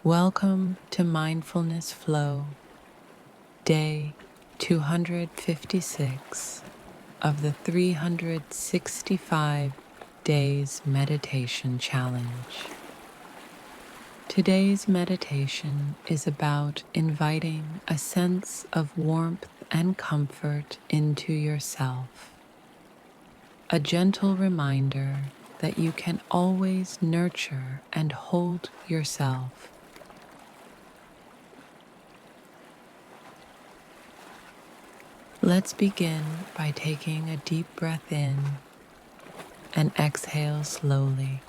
Welcome to Mindfulness Flow, day 256 of the 365 Days Meditation Challenge. Today's meditation is about inviting a sense of warmth and comfort into yourself, a gentle reminder that you can always nurture and hold yourself. Let's begin by taking a deep breath in and exhale slowly.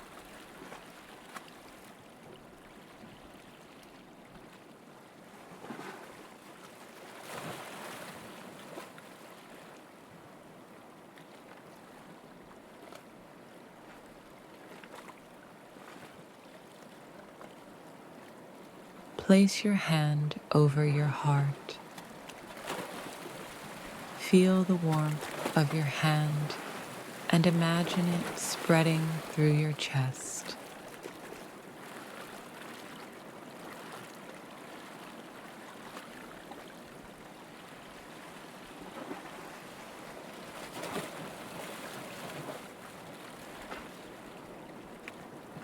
Place your hand over your heart. Feel the warmth of your hand and imagine it spreading through your chest.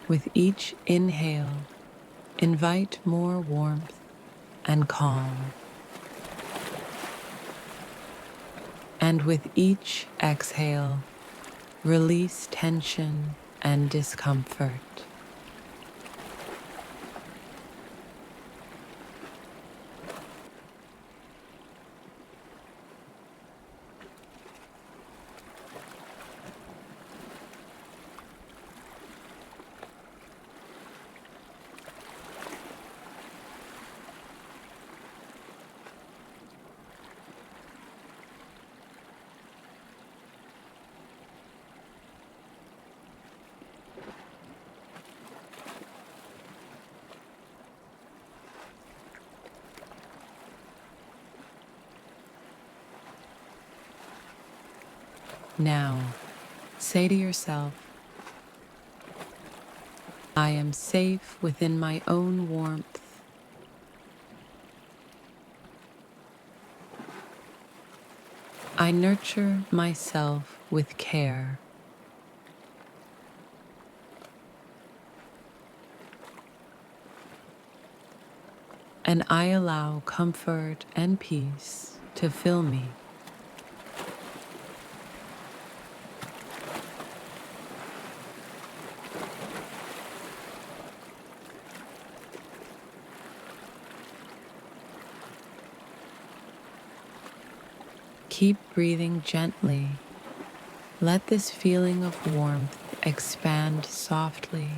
With each inhale, invite more warmth and calm. And with each exhale, release tension and discomfort. Now, say to yourself, I am safe within my own warmth. I nurture myself with care. And I allow comfort and peace to fill me. Keep breathing gently. Let this feeling of warmth expand softly.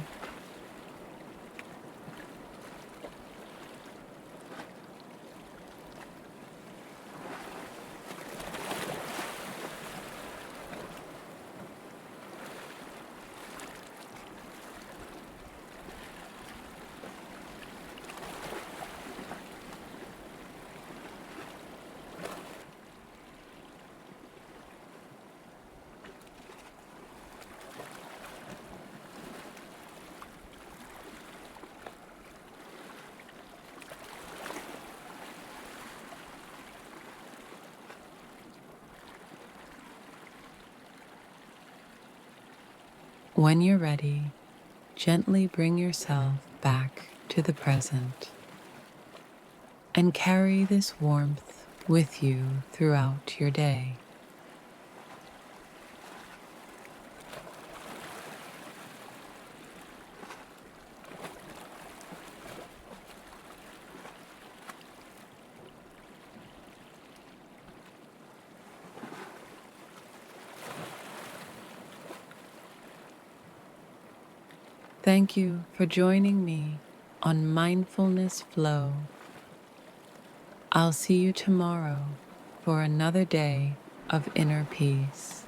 When you're ready, gently bring yourself back to the present and carry this warmth with you throughout your day. Thank you for joining me on Mindfulness Flow. I'll see you tomorrow for another day of inner peace.